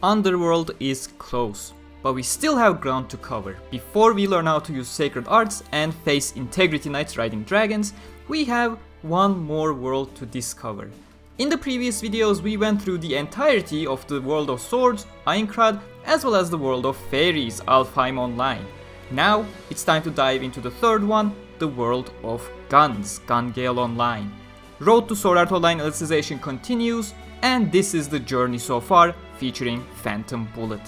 underworld is close, but we still have ground to cover. Before we learn how to use sacred arts and face integrity knights riding dragons, we have one more world to discover. In the previous videos we went through the entirety of the world of swords, Aincrad, as well as the world of fairies, Alfheim Online. Now it's time to dive into the third one, the world of guns, Gale Online. Road to Sword Art Online Alicization continues, and this is the journey so far, featuring Phantom Bullet.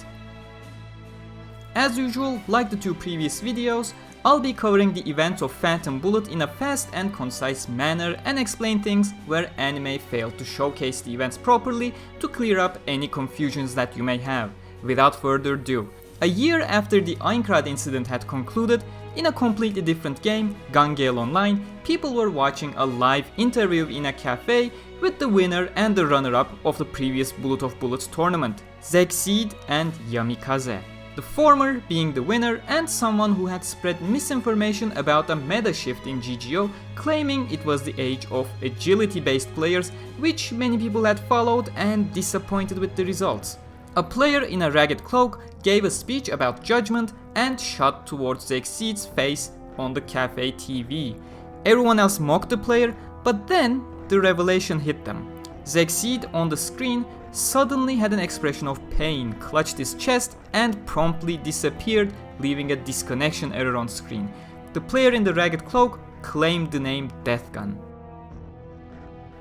As usual, like the two previous videos, I'll be covering the events of Phantom Bullet in a fast and concise manner and explain things where anime failed to showcase the events properly to clear up any confusions that you may have. Without further ado, a year after the Aincrad incident had concluded, in a completely different game, Gale Online, people were watching a live interview in a cafe with the winner and the runner-up of the previous Bullet of Bullets tournament, Zekseed and Yamikaze. The former being the winner and someone who had spread misinformation about a meta shift in GGO, claiming it was the age of agility-based players, which many people had followed and disappointed with the results. A player in a ragged cloak gave a speech about judgment and shot towards Zekseed's face on the cafe TV. Everyone else mocked the player, but then the revelation hit them. Zekseed on the screen suddenly had an expression of pain, clutched his chest, and promptly disappeared, leaving a disconnection error on screen. The player in the ragged cloak claimed the name Deathgun.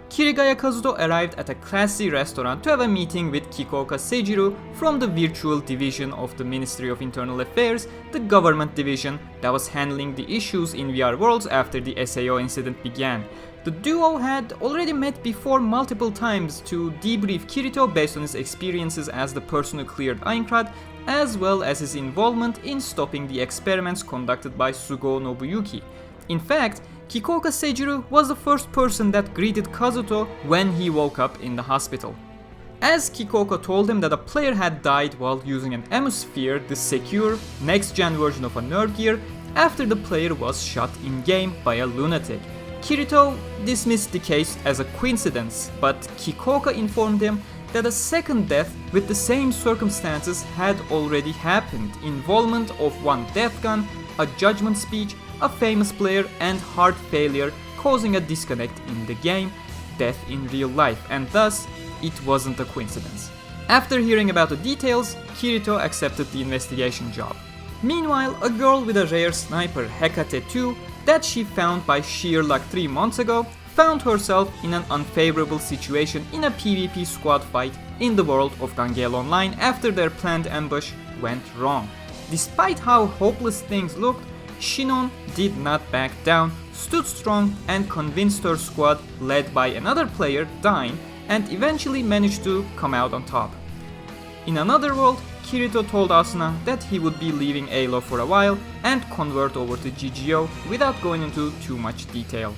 Kirigaya Kazuto arrived at a classy restaurant to have a meeting with Kikoka Seijiru from the virtual division of the Ministry of Internal Affairs, the government division that was handling the issues in VR worlds after the SAO incident began. The duo had already met before multiple times to debrief Kirito based on his experiences as the person who cleared Aincrad, as well as his involvement in stopping the experiments conducted by Sugo Nobuyuki. In fact, Kikoka Seijiru was the first person that greeted Kazuto when he woke up in the hospital. As Kikoka told him that a player had died while using an Emusphere, the secure, next-gen version of a nerve gear, after the player was shot in-game by a lunatic. Kirito dismissed the case as a coincidence, but Kikoka informed him that a second death with the same circumstances had already happened, involvement of one Deathgun, a judgment speech, a famous player, and heart failure causing a disconnect in the game, death in real life, and thus it wasn't a coincidence. After hearing about the details, Kirito accepted the investigation job. Meanwhile, a girl with a rare sniper, Hekate 2, that she found by sheer luck 3 months ago, found herself in an unfavorable situation in a PvP squad fight in the world of Gale Online after their planned ambush went wrong. Despite how hopeless things looked, Sinon did not back down, stood strong, and convinced her squad, led by another player, Dine, and eventually managed to come out on top. In another world, Kirito told Asuna that he would be leaving ALO for a while and convert over to GGO without going into too much detail.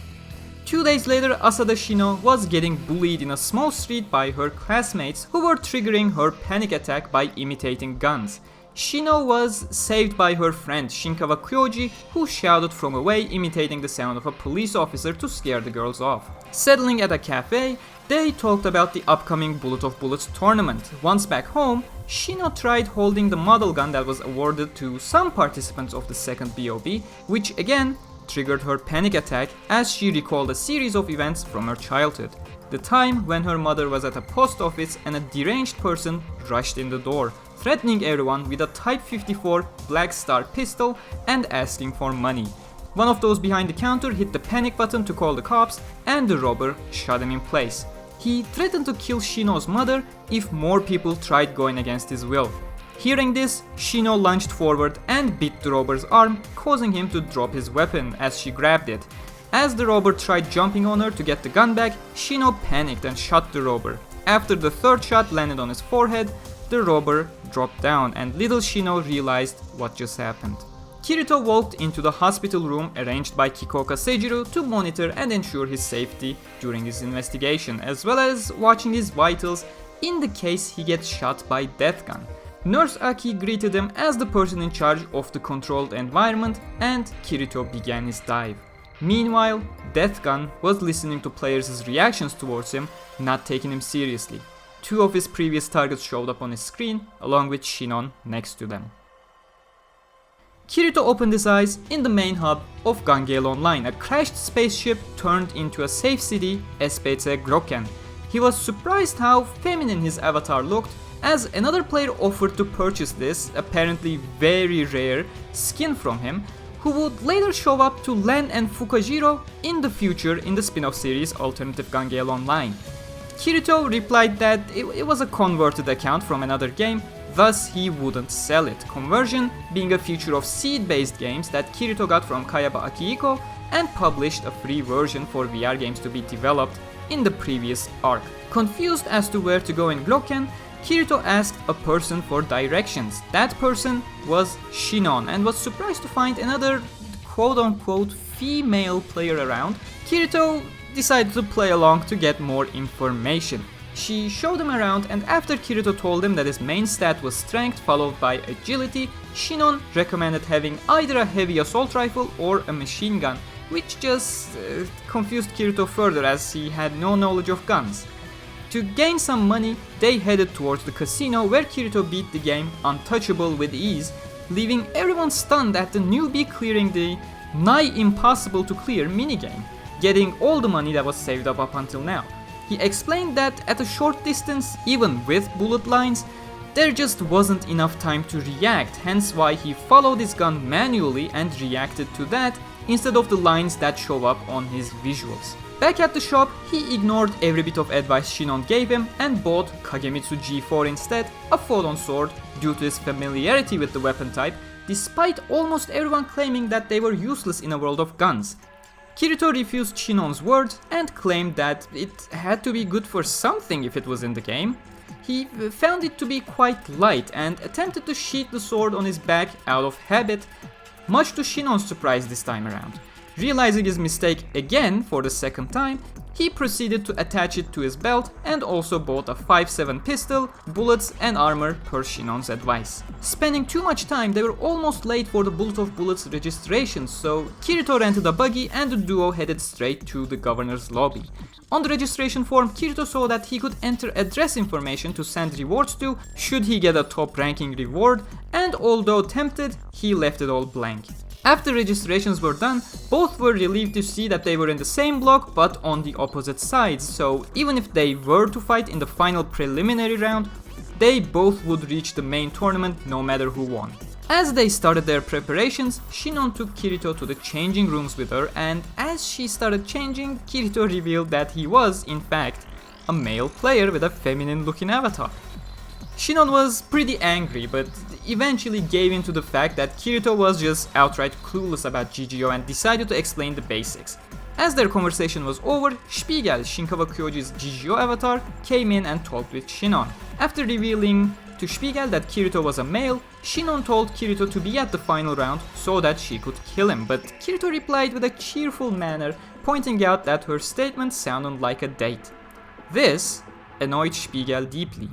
2 days later, Asada Shino was getting bullied in a small street by her classmates who were triggering her panic attack by imitating guns. Shino was saved by her friend Shinkawa Kyoji, who shouted from away, imitating the sound of a police officer to scare the girls off. Settling at a cafe, they talked about the upcoming Bullet of Bullets tournament. Once back home, Shino tried holding the model gun that was awarded to some participants of the second BOB, which again triggered her panic attack as she recalled a series of events from her childhood. The time when her mother was at a post office and a deranged person rushed in the door, threatening everyone with a Type 54 Black Star pistol and asking for money. One of those behind the counter hit the panic button to call the cops, and the robber shot him in place. He threatened to kill Shino's mother if more people tried going against his will. Hearing this, Shino lunged forward and bit the robber's arm, causing him to drop his weapon as she grabbed it. As the robber tried jumping on her to get the gun back, Shino panicked and shot the robber. After the third shot landed on his forehead, the robber dropped down and little Shino realized what just happened. Kirito walked into the hospital room arranged by Kikoka Seijiru to monitor and ensure his safety during his investigation, as well as watching his vitals in the case he gets shot by Deathgun. Nurse Aki greeted him as the person in charge of the controlled environment, and Kirito began his dive. Meanwhile, Deathgun was listening to players' reactions towards him, not taking him seriously. two of his previous targets showed up on his screen, along with Sinon next to them. Kirito opened his eyes in the main hub of Gale Online. A crashed spaceship turned into a safe city, SPC Groken. He was surprised how feminine his avatar looked, as another player offered to purchase this, apparently very rare, skin from him, who would later show up to Len and Fukajiro in the future in the spin-off series Alternative Gale Online. Kirito replied that it was a converted account from another game, thus he wouldn't sell it. Conversion being a feature of seed-based games that Kirito got from Kayaba Akihiko and published a free version for VR games to be developed in the previous arc. Confused as to where to go in Groken, Kirito asked a person for directions. That person was Sinon and was surprised to find another quote-unquote female player around. Kirito decided to play along to get more information. She showed him around, and after Kirito told him that his main stat was strength followed by agility, Sinon recommended having either a heavy assault rifle or a machine gun, which just confused Kirito further as he had no knowledge of guns. To gain some money, they headed towards the casino where Kirito beat the game untouchable with ease, leaving everyone stunned at the newbie clearing the nigh impossible to clear minigame, getting all the money that was saved up until now. He explained that at a short distance, even with bullet lines, there just wasn't enough time to react, hence why he followed his gun manually and reacted to that instead of the lines that show up on his visuals. Back at the shop, he ignored every bit of advice Sinon gave him and bought Kagemitsu G4 instead, a fallen sword, due to his familiarity with the weapon type, despite almost everyone claiming that they were useless in a world of guns. Kirito refused Sinon's words and claimed that it had to be good for something if it was in the game. He found it to be quite light and attempted to sheath the sword on his back out of habit, much to Sinon's surprise this time around. Realizing his mistake again for the second time, he proceeded to attach it to his belt and also bought a 5.7 pistol, bullets and armor per Sinon's advice. Spending too much time, they were almost late for the Bullet of Bullets registration, so Kirito rented a buggy and the duo headed straight to the governor's lobby. On the registration form, Kirito saw that he could enter address information to send rewards to should he get a top ranking reward, and although tempted, he left it all blank. After registrations were done, both were relieved to see that they were in the same block but on the opposite sides, so even if they were to fight in the final preliminary round, they both would reach the main tournament no matter who won. As they started their preparations, Sinon took Kirito to the changing rooms with her, and as she started changing, Kirito revealed that he was, in fact, a male player with a feminine looking avatar. Sinon was pretty angry, but eventually gave in to the fact that Kirito was just outright clueless about GGO and decided to explain the basics. As their conversation was over, Spiegel, Shinkawa Kyoji's GGO avatar, came in and talked with Sinon. After revealing to Spiegel that Kirito was a male, Sinon told Kirito to be at the final round so that she could kill him, but Kirito replied with a cheerful manner, pointing out that her statement sounded like a date. This annoyed Spiegel deeply.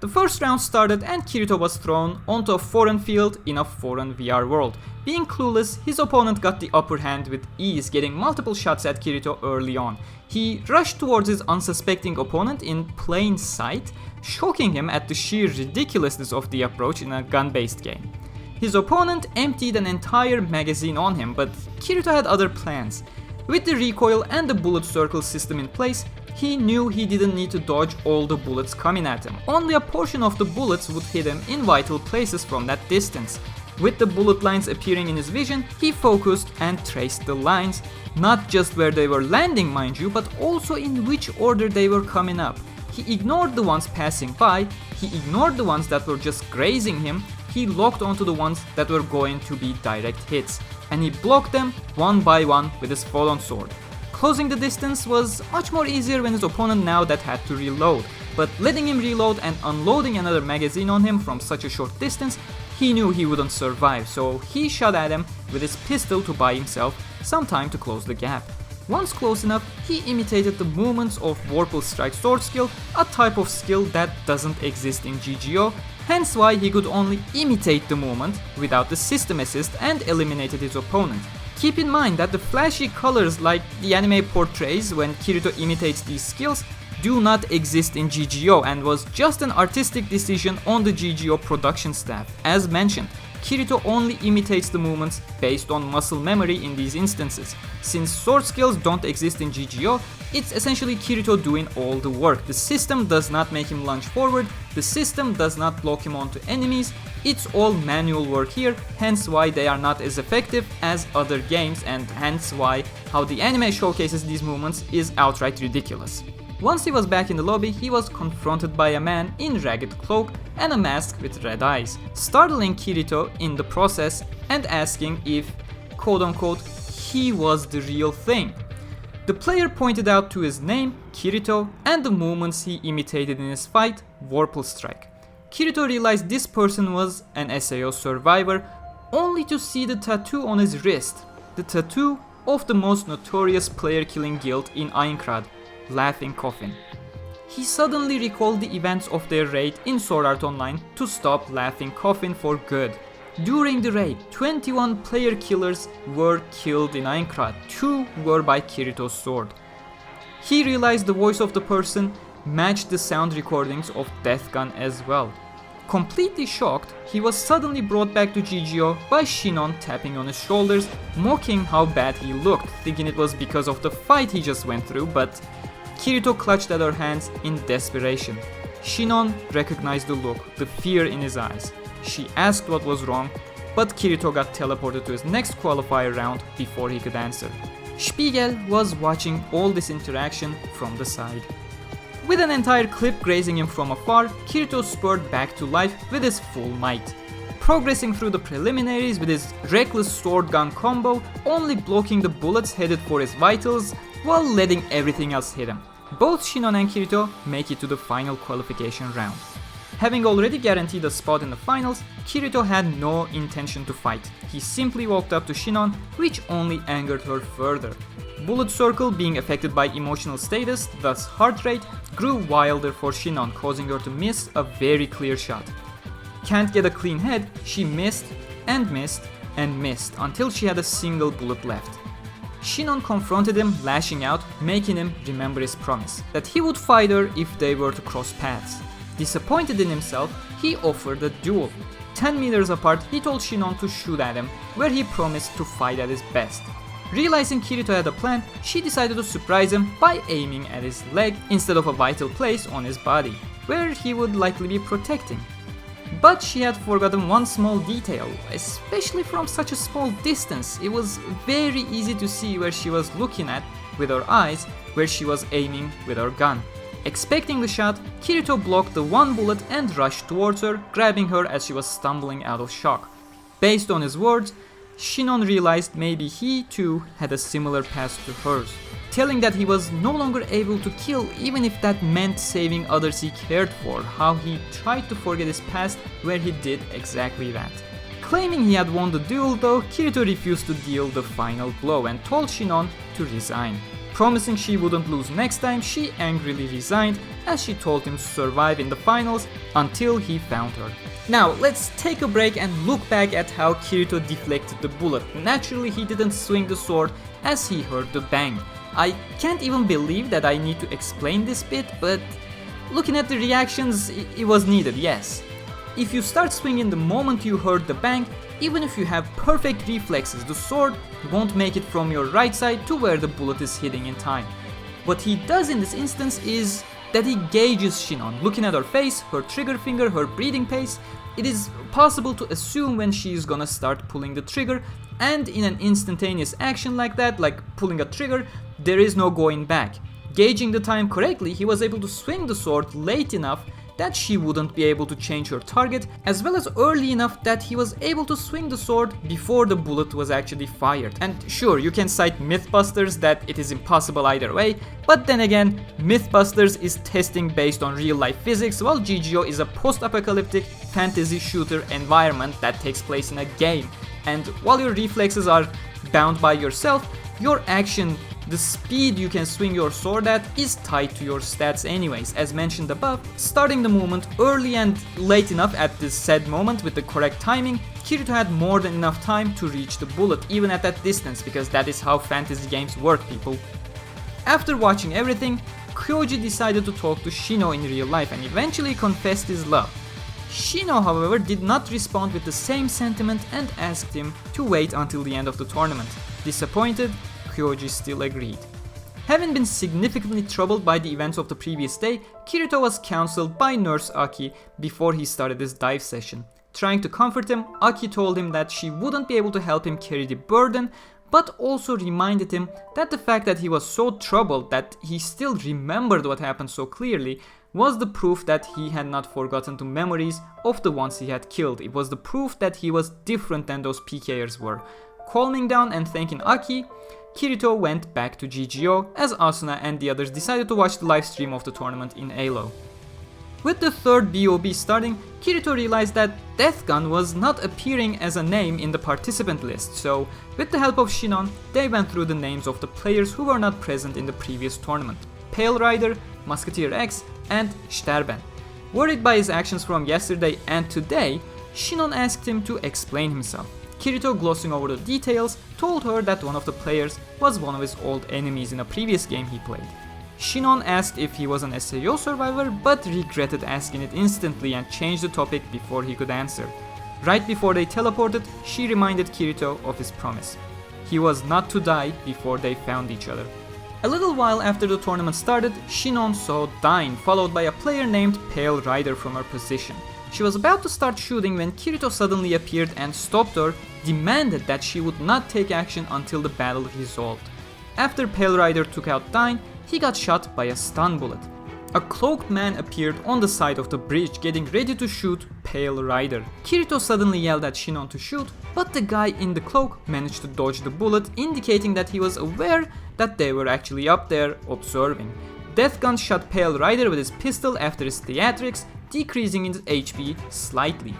The first round started and Kirito was thrown onto a foreign field in a foreign VR world. Being clueless, his opponent got the upper hand with ease, getting multiple shots at Kirito early on. He rushed towards his unsuspecting opponent in plain sight, shocking him at the sheer ridiculousness of the approach in a gun-based game. His opponent emptied an entire magazine on him, but Kirito had other plans. With the recoil and the bullet circle system in place, he knew he didn't need to dodge all the bullets coming at him. Only a portion of the bullets would hit him in vital places from that distance. With the bullet lines appearing in his vision, he focused and traced the lines, not just where they were landing mind you, but also in which order they were coming up. He ignored the ones passing by, he ignored the ones that were just grazing him, he locked onto the ones that were going to be direct hits, and he blocked them one by one with his fallen sword. Closing the distance was much more easier when his opponent now that had to reload, but letting him reload and unloading another magazine on him from such a short distance, he knew he wouldn't survive, so he shot at him with his pistol to buy himself some time to close the gap. Once close enough, he imitated the movements of Vorpal Strike sword skill, a type of skill that doesn't exist in GGO, hence why he could only imitate the movement without the system assist and eliminated his opponent. Keep in mind that the flashy colors like the anime portrays when Kirito imitates these skills do not exist in GGO and was just an artistic decision on the GGO production staff. As mentioned, Kirito only imitates the movements based on muscle memory in these instances. Since sword skills don't exist in GGO, it's essentially Kirito doing all the work. The system does not make him lunge forward, the system does not block him onto enemies, it's all manual work here, hence why they are not as effective as other games, and hence why how the anime showcases these movements is outright ridiculous. Once he was back in the lobby, he was confronted by a man in ragged cloak and a mask with red eyes, startling Kirito in the process and asking if, quote-unquote, he was the real thing. The player pointed out to his name, Kirito, and the movements he imitated in his fight, Vorpal Strike. Kirito realized this person was an SAO Survivor, only to see the tattoo on his wrist, the tattoo of the most notorious player-killing guild in Aincrad, Laughing Coffin. He suddenly recalled the events of their raid in Sword Art Online to stop Laughing Coffin for good. During the raid, 21 player killers were killed in Aincrad, 2 were by Kirito's sword. He realized the voice of the person matched the sound recordings of Death Gun as well. Completely shocked, he was suddenly brought back to GGO by Sinon tapping on his shoulders, mocking how bad he looked, thinking it was because of the fight he just went through, but Kirito clutched at her hands in desperation. Sinon recognized the look, the fear in his eyes. She asked what was wrong, but Kirito got teleported to his next qualifier round before he could answer. Spiegel was watching all this interaction from the side. With an entire clip grazing him from afar, Kirito spurred back to life with his full might. Progressing through the preliminaries with his reckless sword gun combo, only blocking the bullets headed for his vitals while letting everything else hit him. Both Sinon and Kirito make it to the final qualification round. Having already guaranteed a spot in the finals, Kirito had no intention to fight. He simply walked up to Sinon, which only angered her further. Bullet Circle being affected by emotional status, thus heart rate, grew wilder for Sinon, causing her to miss a very clear shot. Can't get a clean head, she missed and missed and missed until she had a single bullet left. Sinon confronted him, lashing out, making him remember his promise that he would fight her if they were to cross paths. Disappointed in himself, he offered a duel. 10 meters apart, he told Sinon to shoot at him, where he promised to fight at his best. Realizing Kirito had a plan, she decided to surprise him by aiming at his leg instead of a vital place on his body, where he would likely be protecting. But she had forgotten one small detail, especially from such a small distance. It was very easy to see where she was looking at with her eyes, where she was aiming with her gun. Expecting the shot, Kirito blocked the one bullet and rushed towards her, grabbing her as she was stumbling out of shock. Based on his words, Sinon realized maybe he too had a similar past to hers, telling that he was no longer able to kill even if that meant saving others he cared for, how he tried to forget his past where he did exactly that. Claiming he had won the duel though, Kirito refused to deal the final blow and told Sinon to resign. Promising she wouldn't lose next time, she angrily resigned as she told him to survive in the finals until he found her. Now let's take a break and look back at how Kirito deflected the bullet. Naturally he didn't swing the sword as he heard the bang. I can't even believe that I need to explain this bit, but looking at the reactions, it was needed, yes. If you start swinging the moment you heard the bang, even if you have perfect reflexes, the sword won't make it from your right side to where the bullet is hitting in time. What he does in this instance is that he gauges Sinon, looking at her face, her trigger finger, her breathing pace. It is possible to assume when she is gonna start pulling the trigger, and in an instantaneous action like that, like pulling a trigger, there is no going back. Gauging the time correctly, he was able to swing the sword late enough that she wouldn't be able to change her target, as well as early enough that he was able to swing the sword before the bullet was actually fired. And sure, you can cite Mythbusters that it is impossible either way, but then again, Mythbusters is testing based on real life physics, while GGO is a post-apocalyptic fantasy shooter environment that takes place in a game. And while your reflexes are bound by yourself, your action, the speed you can swing your sword at, is tied to your stats anyways. As mentioned above, starting the movement early and late enough at this said moment with the correct timing, Kirito had more than enough time to reach the bullet even at that distance, because that is how fantasy games work, people. After watching everything, Kyoji decided to talk to Shino in real life and eventually confessed his love. Shino, however, did not respond with the same sentiment and asked him to wait until the end of the tournament. Disappointed, Kyoji still agreed. Having been significantly troubled by the events of the previous day, Kirito was counseled by Nurse Aki before he started his dive session. Trying to comfort him, Aki told him that she wouldn't be able to help him carry the burden, but also reminded him that the fact that he was so troubled that he still remembered what happened so clearly was the proof that he had not forgotten the memories of the ones he had killed. It was the proof that he was different than those PKers were. Calming down and thanking Aki, Kirito went back to GGO as Asuna and the others decided to watch the live stream of the tournament in Alo. With the third BOB starting, Kirito realized that Death Gun was not appearing as a name in the participant list, so with the help of Sinon, they went through the names of the players who were not present in the previous tournament: Pale Rider, Musketeer X, and Sterben. Worried by his actions from yesterday and today, Sinon asked him to explain himself. Kirito, glossing over the details, told her that one of the players was one of his old enemies in a previous game he played. Sinon asked if he was an SAO survivor, but regretted asking it instantly and changed the topic before he could answer. Right before they teleported, she reminded Kirito of his promise. He was not to die before they found each other. A little while after the tournament started, Sinon saw Dine, followed by a player named Pale Rider from her position. She was about to start shooting when Kirito suddenly appeared and stopped her, demanded that she would not take action until the battle resolved. After Pale Rider took out Dine, he got shot by a stun bullet. A cloaked man appeared on the side of the bridge, getting ready to shoot Pale Rider. Kirito suddenly yelled at Sinon to shoot, but the guy in the cloak managed to dodge the bullet, indicating that he was aware that they were actually up there observing. Death Gun shot Pale Rider with his pistol after his theatrics, decreasing his HP slightly.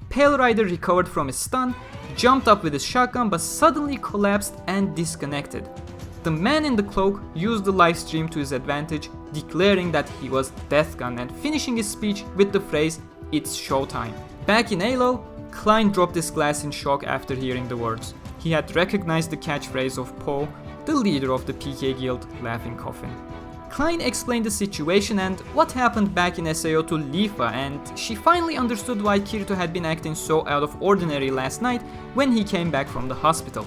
Pale Rider recovered from his stun, jumped up with his shotgun but suddenly collapsed and disconnected. The man in the cloak used the livestream to his advantage, declaring that he was Death Gun and finishing his speech with the phrase, "It's showtime." Back in Halo, Klein dropped his glass in shock after hearing the words. He had recognized the catchphrase of Poe, the leader of the PK guild, Laughing Coffin. Klein explained the situation and what happened back in SAO to Lifa, and she finally understood why Kirito had been acting so out of ordinary last night when he came back from the hospital.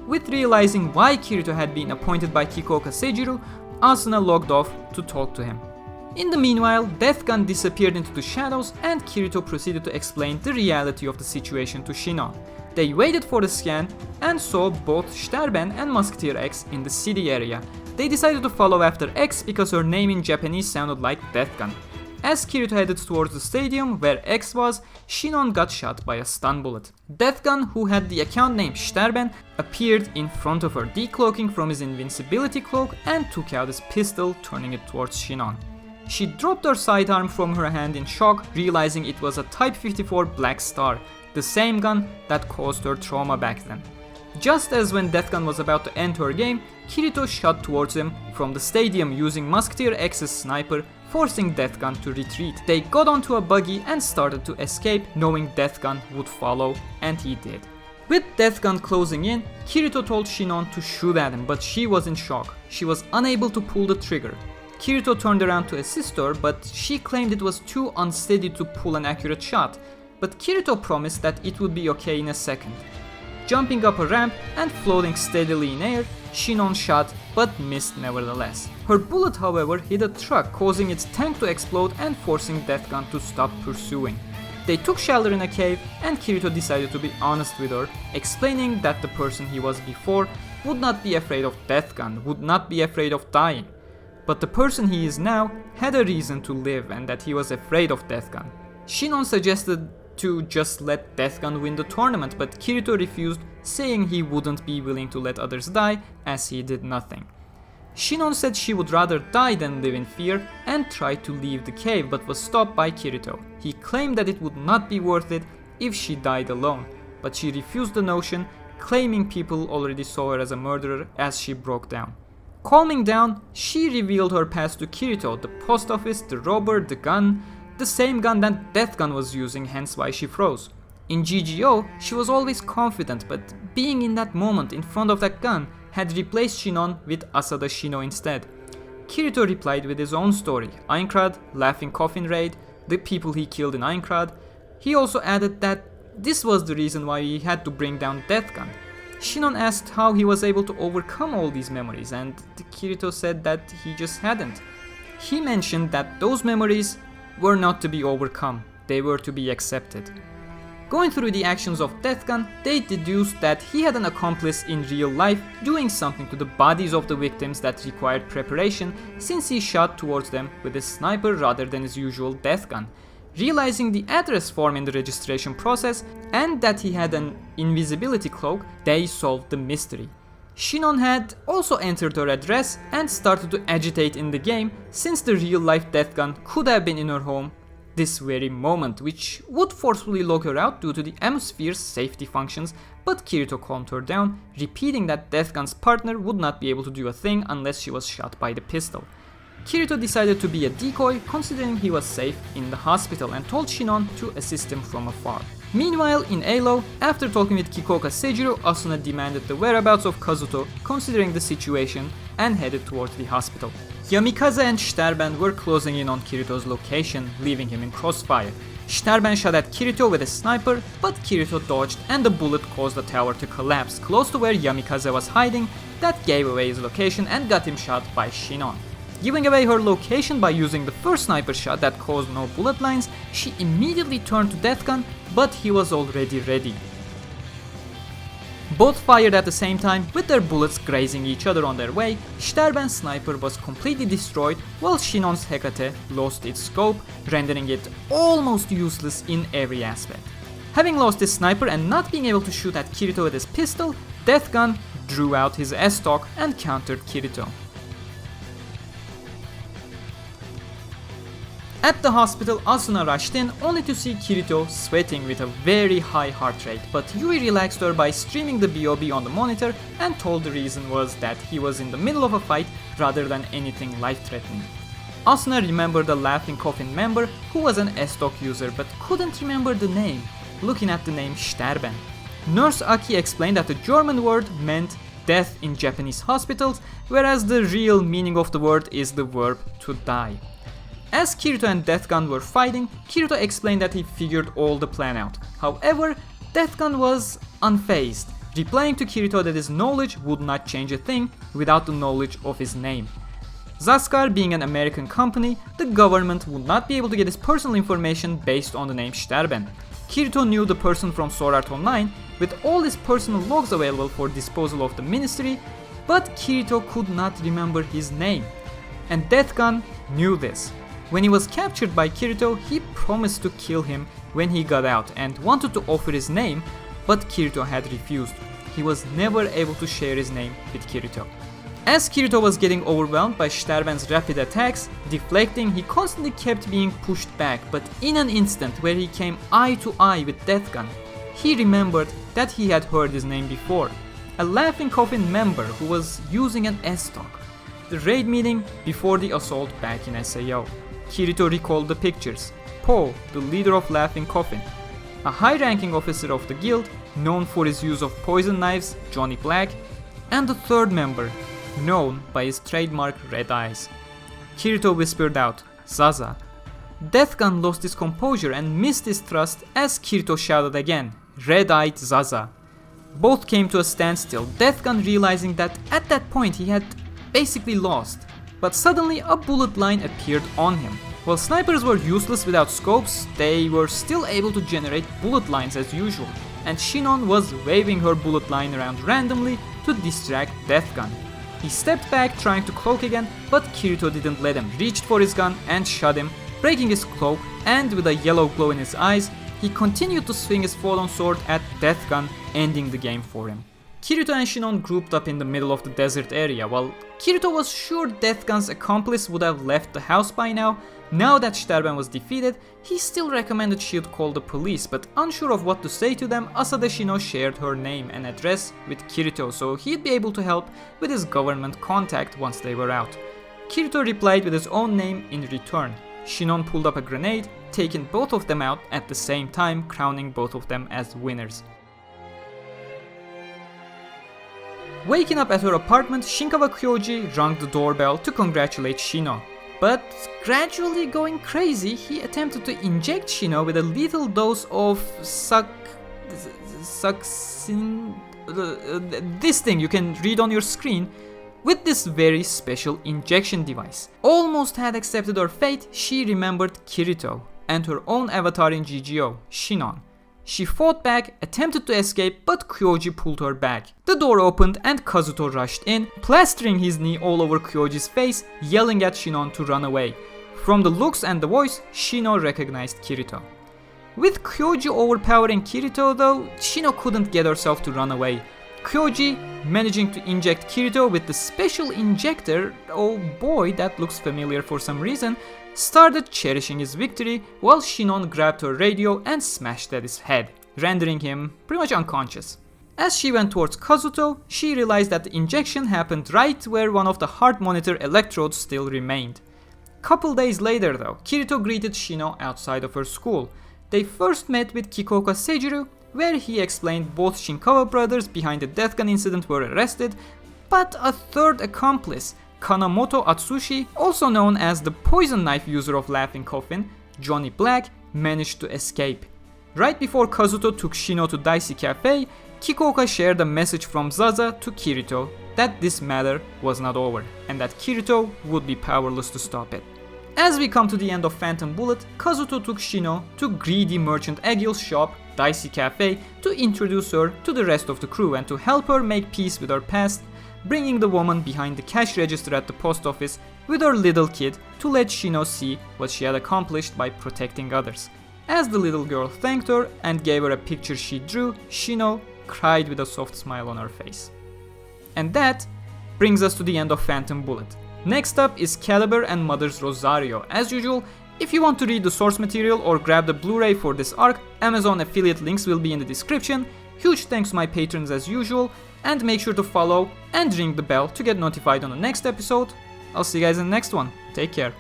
With realizing why Kirito had been appointed by Kikoka Seijiro, Asuna logged off to talk to him. In the meanwhile, Death Gun disappeared into the shadows and Kirito proceeded to explain the reality of the situation to Sinon. They waited for the scan and saw both Sterben and Musketeer X in the city area. They decided to follow after X because her name in Japanese sounded like Death Gun. As Kirito headed towards the stadium where X was, Sinon got shot by a stun bullet. Death Gun, who had the account name Sterben, appeared in front of her, decloaking from his invincibility cloak and took out his pistol, turning it towards Sinon. She dropped her sidearm from her hand in shock, realizing it was a Type 54 Black Star, the same gun that caused her trauma back then. Just as when Death Gun was about to end her game, Kirito shot towards him from the stadium using Musketeer X's sniper, forcing Death Gun to retreat. They got onto a buggy and started to escape, knowing Death Gun would follow, and he did. With Death Gun closing in, Kirito told Sinon to shoot at him, but she was in shock. She was unable to pull the trigger. Kirito turned around to assist her, but she claimed it was too unsteady to pull an accurate shot, but Kirito promised that it would be okay in a second. Jumping up a ramp and floating steadily in air, Sinon shot but missed nevertheless. Her bullet, however, hit a truck, causing its tank to explode and forcing Death Gun to stop pursuing. They took shelter in a cave and Kirito decided to be honest with her, explaining that the person he was before would not be afraid of Death Gun, would not be afraid of dying. But the person he is now had a reason to live and that he was afraid of Death Gun. Sinon suggested to just let Death Gun win the tournament, but Kirito refused, saying he wouldn't be willing to let others die as he did nothing. Sinon said she would rather die than live in fear and tried to leave the cave but was stopped by Kirito. He claimed that it would not be worth it if she died alone, but she refused the notion, claiming people already saw her as a murderer as she broke down. Calming down, she revealed her past to Kirito, the post office, the robber, the gun, the same gun that Death Gun was using, hence why she froze. In GGO, she was always confident, but being in that moment in front of that gun had replaced Sinon with Asada Shino instead. Kirito replied with his own story, Aincrad, Laughing Coffin raid, the people he killed in Aincrad. He also added that this was the reason why he had to bring down Deathgun. Sinon asked how he was able to overcome all these memories, and Kirito said that he just hadn't. He mentioned that those memories were not to be overcome, they were to be accepted. Going through the actions of Deathgun, they deduced that he had an accomplice in real life doing something to the bodies of the victims that required preparation, since he shot towards them with a sniper rather than his usual Deathgun. Realizing the address form in the registration process and that he had an invisibility cloak, they solved the mystery. Sinon had also entered her address and started to agitate in the game, since the real life Deathgun could have been in her home this very moment, which would forcefully lock her out due to the atmosphere's safety functions, but Kirito calmed her down, repeating that Deathgun's partner would not be able to do a thing unless she was shot by the pistol. Kirito decided to be a decoy, considering he was safe in the hospital, and told Sinon to assist him from afar. Meanwhile, in Alo, after talking with Kikoka Seijiro, Asuna demanded the whereabouts of Kazuto, considering the situation, and headed towards the hospital. Yamikaze and Shiterban were closing in on Kirito's location, leaving him in crossfire. Shiterban shot at Kirito with a sniper, but Kirito dodged and the bullet caused the tower to collapse close to where Yamikaze was hiding. That gave away his location and got him shot by Sinon. Giving away her location by using the first sniper shot that caused no bullet lines, she immediately turned to Deathgun, but he was already ready. Both fired at the same time, with their bullets grazing each other on their way. Shiterban's sniper was completely destroyed, while Shinon's Hekate lost its scope, rendering it almost useless in every aspect. Having lost his sniper and not being able to shoot at Kirito with his pistol, Deathgun drew out his S-Talk and countered Kirito. At the hospital, Asuna rushed in only to see Kirito sweating with a very high heart rate, but Yui relaxed her by streaming the BOB on the monitor and told the reason was that he was in the middle of a fight rather than anything life-threatening. Asuna remembered a Laughing Coffin member who was an S-Talk user but couldn't remember the name, looking at the name Sterben. Nurse Aki explained that the German word meant death in Japanese hospitals, whereas the real meaning of the word is the verb to die. As Kirito and Deathgun were fighting, Kirito explained that he figured all the plan out. However, Deathgun was unfazed, replying to Kirito that his knowledge would not change a thing without the knowledge of his name. Zaskar being an American company, the government would not be able to get his personal information based on the name Sterben. Kirito knew the person from Sword Art Online, with all his personal logs available for disposal of the ministry, but Kirito could not remember his name. And Deathgun knew this. When he was captured by Kirito, he promised to kill him when he got out and wanted to offer his name, but Kirito had refused. He was never able to share his name with Kirito. As Kirito was getting overwhelmed by Sterben's rapid attacks, deflecting, he constantly kept being pushed back, but in an instant where he came eye to eye with Deathgun, he remembered that he had heard his name before. A Laughing Coffin member who was using an S-Talk. The raid meeting before the assault back in SAO. Kirito recalled the pictures. Po, the leader of Laughing Coffin. A high-ranking officer of the guild, known for his use of poison knives, Johnny Black. And the third member, known by his trademark red eyes. Kirito whispered out, Zaza. Deathgun lost his composure and missed his thrust as Kirito shouted again, red-eyed Zaza. Both came to a standstill, Deathgun realizing that at that point he had basically lost. But suddenly a bullet line appeared on him. While snipers were useless without scopes, they were still able to generate bullet lines as usual, and Sinon was waving her bullet line around randomly to distract Deathgun. He stepped back trying to cloak again, but Kirito didn't let him, reached for his gun and shot him, breaking his cloak, and with a yellow glow in his eyes, he continued to swing his fallen sword at Deathgun, ending the game for him. Kirito and Sinon grouped up in the middle of the desert area. While Kirito was sure Deathgun's accomplice would have left the house by now that Sterben was defeated, he still recommended she'd call the police, but unsure of what to say to them, Asade Shino shared her name and address with Kirito so he'd be able to help with his government contact once they were out. Kirito replied with his own name in return. Sinon pulled up a grenade, taking both of them out at the same time, crowning both of them as winners. Waking up at her apartment, Shinkawa Kyoji rang the doorbell to congratulate Shino. But gradually going crazy, he attempted to inject Shino with a lethal dose of this thing you can read on your screen, with this very special injection device. Almost had accepted her fate, she remembered Kirito and her own avatar in GGO, Sinon. She fought back, attempted to escape, but Kyoji pulled her back. The door opened and Kazuto rushed in, plastering his knee all over Kyoji's face, yelling at Sinon to run away. From the looks and the voice, Shino recognized Kirito. With Kyoji overpowering Kirito though, Shino couldn't get herself to run away. Kyoji, managing to inject Kirito with the special injector, oh boy, that looks familiar for some reason, started cherishing his victory while Sinon grabbed her radio and smashed at his head, rendering him pretty much unconscious. As she went towards Kazuto, she realized that the injection happened right where one of the heart monitor electrodes still remained. Couple days later though, Kirito greeted Shino outside of her school. They first met with Kikoka Seijiru, where he explained both Shinkawa brothers behind the death gun incident were arrested, but a third accomplice, Kanamoto Atsushi, also known as the poison knife user of Laughing Coffin, Johnny Black, managed to escape. Right before Kazuto took Shino to Dicey Cafe, Kikoka shared a message from Zaza to Kirito that this matter was not over, and that Kirito would be powerless to stop it. As we come to the end of Phantom Bullet, Kazuto took Shino to greedy merchant Agil's shop, Dicey Cafe, to introduce her to the rest of the crew and to help her make peace with her past, bringing the woman behind the cash register at the post office with her little kid to let Shino see what she had accomplished by protecting others. As the little girl thanked her and gave her a picture she drew, Shino cried with a soft smile on her face. And that brings us to the end of Phantom Bullet. Next up is Caliber and Mother's Rosario. As usual, if you want to read the source material or grab the Blu-ray for this arc, Amazon affiliate links will be in the description. Huge thanks to my patrons as usual, and make sure to follow and ring the bell to get notified on the next episode. I'll see you guys in the next one. Take care.